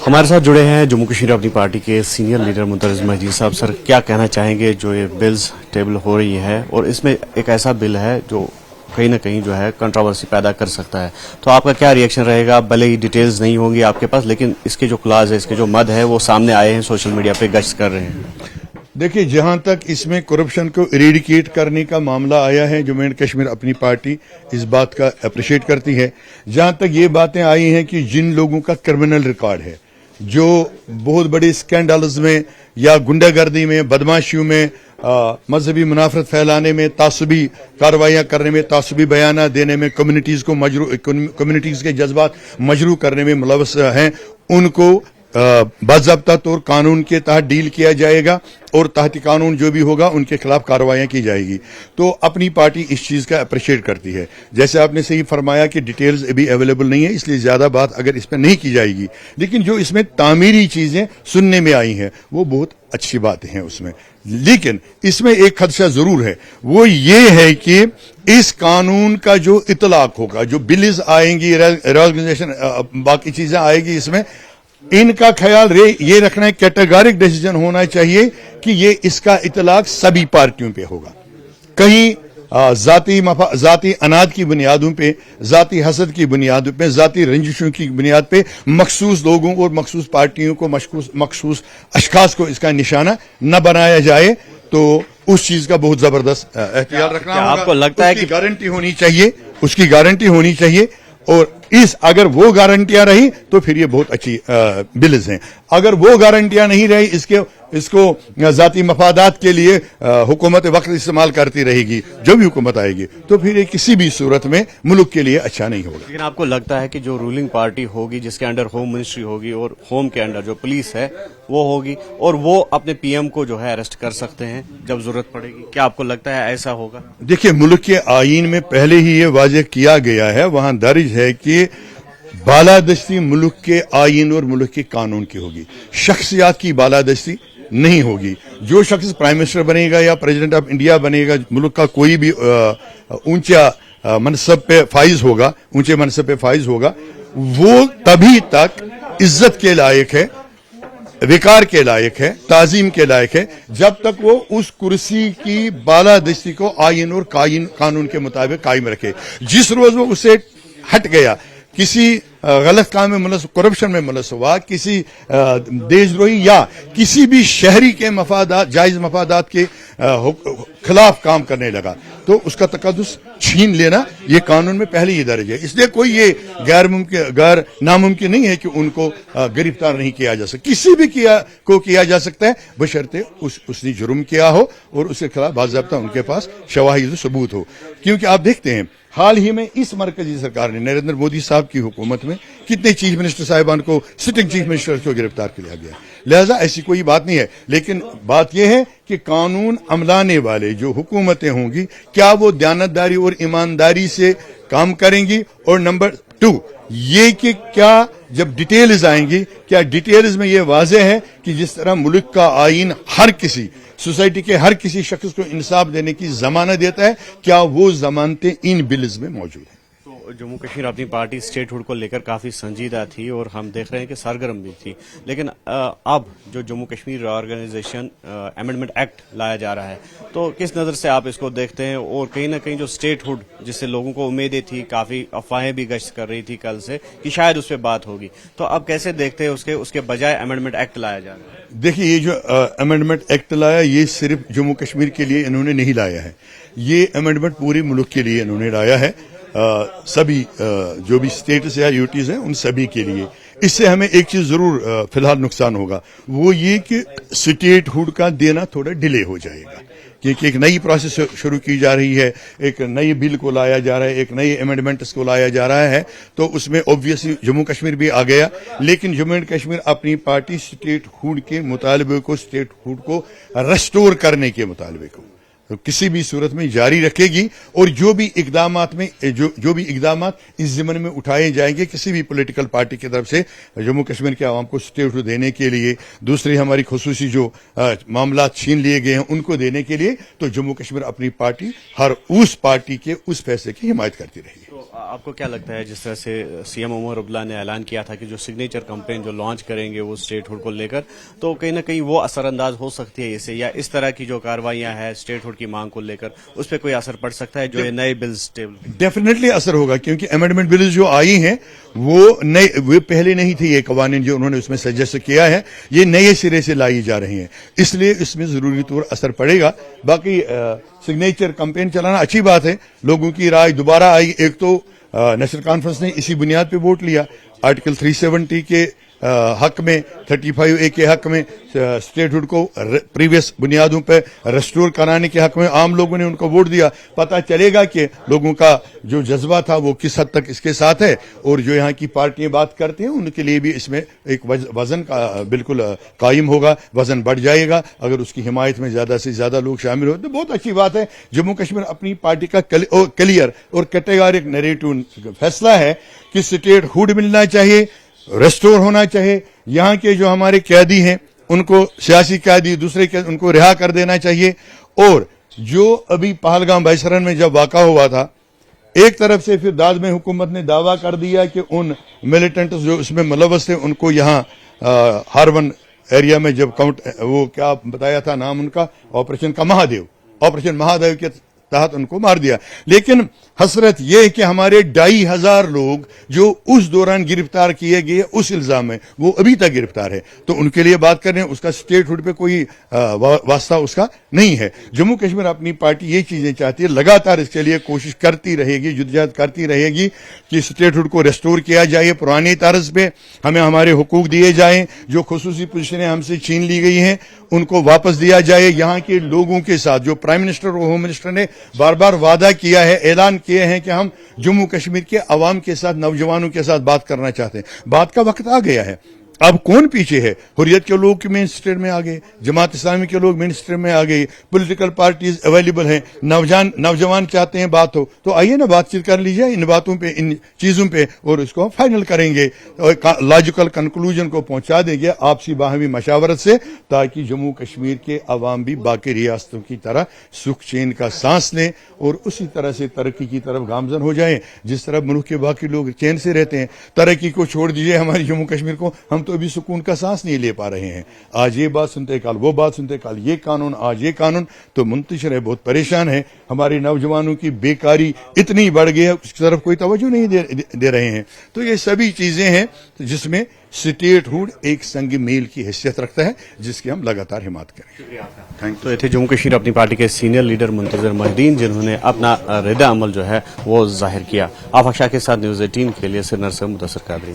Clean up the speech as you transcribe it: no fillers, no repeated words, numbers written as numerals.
हमारे साथ जुड़े हैं जम्मू कश्मीर अपनी पार्टी के सीनियर लीडर मुंतज़िर महजी साहब। सर, क्या कहना चाहेंगे जो ये बिल्स टेबल हो रही है और इसमें एक ऐसा बिल है जो कहीं ना कहीं जो है कंट्रोवर्सी पैदा कर सकता है, तो आपका क्या रिएक्शन रहेगा? भले ही डिटेल्स नहीं होंगी आपके पास, लेकिन इसके जो क्लाज है, इसके जो मद है, वो सामने आए हैं, सोशल मीडिया पे गश्त कर रहे हैं। देखिए, जहां तक इसमें करप्शन को इरेडिकेट करने का मामला आया है, जम्मू एंड कश्मीर अपनी पार्टी इस बात का अप्रिशिएट करती है। जहां तक ये बातें आई हैं कि जिन लोगों का क्रिमिनल रिकॉर्ड है, जो बहुत बड़े स्कैंडल्स में या गुंडागर्दी में, बदमाशियों में, मजहबी मुनाफरत फैलाने में, तासुबी कार्रवाइयां करने में, तासुबी बयाना देने में, कम्युनिटीज के जज्बात मजरू करने में मुलव्वस हैं, उनको बाज़ाब्ता तौर कानून के तहत डील किया जाएगा और तहत कानून जो भी होगा उनके खिलाफ कार्रवाइयां की जाएगी। तो अपनी पार्टी इस चीज का अप्रिशिएट करती है। जैसे आपने सही फरमाया कि डिटेल्स अभी अवेलेबल नहीं है, इसलिए ज्यादा बात अगर इस पर नहीं की जाएगी, लेकिन जो इसमें तामीरी चीजें सुनने में आई हैं वो बहुत अच्छी बातें हैं उसमें। लेकिन इसमें एक खदशा जरूर है, वो ये है कि इस कानून का जो इतलाक होगा, जो बिल्स आएंगी, रेगुलेशन, बाकी चीजें आएगी, इसमें इनका ख्याल ये रखना है, कैटेगोरिक डिसीजन होना चाहिए कि ये इसका इतलाक सभी पार्टियों पे होगा। कहीं जाती अनाद की बुनियादों पे, जाती हसद की बुनियादों पे, जाती रंजिशों की बुनियाद पे मखसूस लोगों और मखसूस पार्टियों को, मखसूस अशखास को इसका निशाना न बनाया जाए। तो उस चीज का बहुत जबरदस्त एहतियात रखना होगा। आपको लगता है कि गारंटी होनी चाहिए, उसकी गारंटी होनी चाहिए, और अगर वो गारंटियां रही तो फिर ये बहुत अच्छी बिल्स हैं। अगर वो गारंटियां नहीं रही, इसको जाती मफादात के लिए हुकूमत वक्त इस्तेमाल करती रहेगी, जो भी हुकूमत आएगी, तो फिर ये किसी भी सूरत में मुल्क के लिए अच्छा नहीं होगा। लेकिन आपको लगता है कि जो रूलिंग पार्टी होगी, जिसके अंडर होम मिनिस्ट्री होगी और होम के अंडर जो पुलिस है वो होगी, और वो अपने पीएम को जो है अरेस्ट कर सकते हैं जब जरूरत पड़ेगी, क्या आपको लगता है ऐसा होगा? देखिए, मुल्क के आईन में पहले ही ये वाज़ेह किया गया है, वहां दर्ज है कि बालादस्ती मुल्क के आईन और मुल्क के कानून की होगी, शख्सियात की बालादस्ती नहीं होगी। जो शख्स प्राइम मिनिस्टर बनेगा या प्रेसिडेंट ऑफ इंडिया बनेगा, मुल्क का कोई भी ऊंचा मनसब पे फाइज होगा, ऊंचे मनसब पे फाइज होगा, वो तभी तक इज्जत के लायक है, विकार के लायक है, ताजीम के लायक है, जब तक वो उस कुर्सी की बालादस्ती को आईन और कानून के मुताबिक कायम रखे। जिस रोज वो उससे हट गया, किसी गलत काम में मुलव्वस, करप्शन में मुलव्वस हुआ, किसी देशद्रोही या किसी भी शहरी के मफादात, जायज मफादात के खिलाफ काम करने लगा, तो उसका तकद्दुस छीन लेना ये कानून में पहले ही दर्ज है। इसलिए कोई ये गैर नामुमकिन नहीं है कि उनको गिरफ्तार नहीं किया जा सकता। किसी भी किया जा सकता है, बशर्ते उसने जुर्म किया हो और उसके खिलाफ बाज़ाब्ता उनके पास शवाहिद सबूत हो। क्योंकि आप देखते हैं, हाल ही में इस मरकजी सरकार ने, नरेंद्र मोदी साहब की हुकूमत में, कितने चीफ मिनिस्टर साहिबान को, सिटिंग चीफ मिनिस्टर को गिरफ्तार किया गया। लिहाजा ऐसी कोई बात नहीं है, लेकिन बात यह है कि कानून अमलाने वाले जो हुकूमतें होंगी, क्या वो दयानतदारी और ईमानदारी से काम करेंगी, और नंबर 2 ये कि क्या जब डिटेल्स आएंगी, क्या डिटेल्स में ये वाज़ेह है कि जिस तरह मुल्क का आईन हर किसी सोसाइटी के हर किसी शख्स को इंसाफ देने की जमानत देता है, क्या वो जमानतें इन बिल्स में मौजूद हैं? तो जम्मू कश्मीर अपनी पार्टी स्टेटहुड को लेकर काफी संजीदा थी और हम देख रहे हैं कि सरगर्म भी थी, लेकिन अब जो Jammu Kashmir organisation amendment act लाया जा रहा है, तो किस नजर से आप इसको देखते हैं? और कहीं ना कहीं जो स्टेटहुड, जिससे लोगों को उम्मीदें थी, काफी अफवाहें भी गश्त कर रही थी कल से कि शायद उस पर बात होगी, तो अब कैसे देखते हैं उसके बजाय अमेंडमेंट एक्ट लाया जा रहा है? देखिए, ये जो अमेंडमेंट एक्ट लाया, ये सिर्फ जम्मू कश्मीर के लिए इन्होंने नहीं लाया है, ये अमेंडमेंट पूरे मुल्क के लिए इन्होंने लाया है, सभी जो भी स्टेट्स या यूटीज हैं उन सभी के लिए। इससे हमें एक चीज जरूर फिलहाल नुकसान होगा, वो ये कि स्टेटहुड का देना थोड़ा डिले हो जाएगा, क्योंकि एक नई प्रोसेस शुरू की जा रही है, एक नई बिल को लाया जा रहा है, एक नई अमेंडमेंट्स को लाया जा रहा है, तो उसमें ऑब्वियसली जम्मू कश्मीर भी आ गया। लेकिन जम्मू एंड कश्मीर अपनी पार्टी स्टेटहुड के मुतालबे को, स्टेटहुड को रेस्टोर करने के मुतालबे को तो किसी भी सूरत में जारी रखेगी, और जो भी इकदामात इस ज़िम्मन में उठाए जाएंगे किसी भी पॉलिटिकल पार्टी की तरफ से जम्मू कश्मीर के आवाम को स्टेटहुड देने के लिए, दूसरी हमारी खुसूसी जो मामला छीन लिए गए हैं उनको देने के लिए, तो जम्मू कश्मीर अपनी पार्टी हर उस पार्टी के उस फैसले की हिमायत करती रहेगी। آپ کو کیا لگتا ہے جس طرح سے سی ایم عمر عبداللہ نے اعلان کیا تھا کہ جو سگنیچر کمپین جو لانچ کریں گے وہ اسٹیٹ ہوڈ کو لے کر، تو کہیں نہ کہیں وہ اثر انداز ہو سکتی ہے اسے، یا اس طرح کی جو کارروائیاں ہیں اسٹیٹ ہوڈ کی مانگ کو لے کر اس پہ کوئی اثر پڑ سکتا ہے جو یہ نئے بلز ٹیبل؟ ڈیفینیٹلی اثر ہوگا، کیونکہ امینڈمنٹ بلز جو آئی ہیں وہ پہلے نہیں تھی، یہ قوانین جو انہوں نے اس میں سجیسٹ کیا ہے یہ نئے سرے سے لائی جا رہی ہیں، اس لیے اس میں ضروری طور اثر پڑے گا۔ باقی سگنیچر کمپین چلانا اچھی بات ہے، لوگوں کی رائے دوبارہ آئی۔ ایک تو نیشنل کانفرنس نے اسی بنیاد پہ ووٹ لیا، آرٹیکل 370 کے حق میں، 35A کے حق میں، اسٹیٹ ہوڈ کو پریویس بنیادوں پہ ریسٹور کرانے کے حق میں عام لوگوں نے ان کو ووٹ دیا۔ پتہ چلے گا کہ لوگوں کا جو جذبہ تھا وہ کس حد تک اس کے ساتھ ہے، اور جو یہاں کی پارٹیاں بات کرتے ہیں ان کے لیے بھی اس میں ایک وزن کا بالکل قائم ہوگا، وزن بڑھ جائے گا اگر اس کی حمایت میں زیادہ سے زیادہ لوگ شامل ہوتے۔ بہت اچھی بات ہے، جموں کشمیر اپنی پارٹی کا کلیئر اور کیٹیگورک نیریٹو فیصلہ ہے کہ اسٹیٹ ہوڈ ملنا چاہیے، ریسٹور ہونا چاہیے، یہاں کے جو ہمارے قیدی ہیں ان کو، سیاسی قیدی دوسرے ان کو رہا کر دینا چاہیے، اور جو ابھی پہلگام بھائیسرن میں جب واقع ہوا تھا، ایک طرف سے پھر بعد میں حکومت نے دعویٰ کر دیا کہ ان ملیٹنٹس جو اس میں ملوث تھے ان کو یہاں ہارون ایریا میں جب وہ کیا بتایا تھا نام ان کا، آپریشن مہادیو کے تحت ان کو مار دیا۔ لیکن حسرت یہ ہے کہ ہمارے 2,500 لوگ جو اس دوران گرفتار کیے گئے اس الزام میں، وہ ابھی تک گرفتار ہے، تو ان کے لیے بات کر رہے ہیں، اس کا اسٹیٹ ہوڈ پہ کوئی واسطہ اس کا نہیں ہے۔ جموں کشمیر اپنی پارٹی یہ چیزیں چاہتی ہے، لگاتار اس کے لیے کوشش کرتی رہے گی، جدوجہد کرتی رہے گی کہ اسٹیٹ ہوڈ کو ریسٹور کیا جائے، پرانی طرز پہ ہمیں ہمارے حقوق دیے جائیں، جو خصوصی پوزیشنیں ہم سے چھین لی گئی ہیں ان کو واپس دیا جائے، یہاں کے لوگوں کے ساتھ جو پرائم منسٹر اور ہوم منسٹر نے بار بار وعدہ کیا ہے، اعلان کیے ہیں کہ ہم جموں کشمیر کے عوام کے ساتھ، نوجوانوں کے ساتھ بات کرنا چاہتے ہیں۔ بات کا وقت آ گیا ہے، اب کون پیچھے ہے؟ حریت کے لوگ مین اسٹریم میں آ گئے، جماعت اسلامی کے لوگ مین اسٹریم میں آ گئے، پولیٹیکل پارٹیز اویلیبل ہیں، نوجوان چاہتے ہیں بات ہو، تو آئیے نا بات چیت کر لیجیے ان باتوں پہ، ان چیزوں پہ، اور اس کو فائنل کریں گے، لاجیکل کنکلوژن کو پہنچا دیں گے آپسی باہمی مشاورت سے، تاکہ جموں کشمیر کے عوام بھی باقی ریاستوں کی طرح سکھ چین کا سانس لیں اور اسی طرح سے ترقی کی طرف گامزن ہو جائیں جس طرح ملک کے باقی لوگ چین سے رہتے ہیں۔ ترقی کو چھوڑ دیجیے ہماری جموں کشمیر کو، ہم تو ابھی سکون کا سانس نہیں لے پا رہے ہیں، آج یہ بات سنتے کل وہ بات سنتے، کل یہ قانون، آج یہ قانون، تو منتشر ہے، بہت پریشان ہے۔ ہمارے نوجوانوں کی بیکاری اتنی بڑھ گئی ہے، اس کی طرف کوئی توجہ نہیں دے رہے ہیں۔ تو یہ سبھی چیزیں ہیں جس میں اسٹیٹ ہوڈ ایک سنگ میل کی حیثیت رکھتا ہے، جس کی ہم لگاتار حمایت کریں۔ تو یہ تھے جموں کشمیر اپنی پارٹی کے سینئر لیڈر منتظر مہدین، جنہوں نے اپنا رد عمل جو ہے وہ ظاہر کیا۔ آفاق شاہ کے ساتھ نیوز 18 کے لیے سرنر سے مدثر قادری۔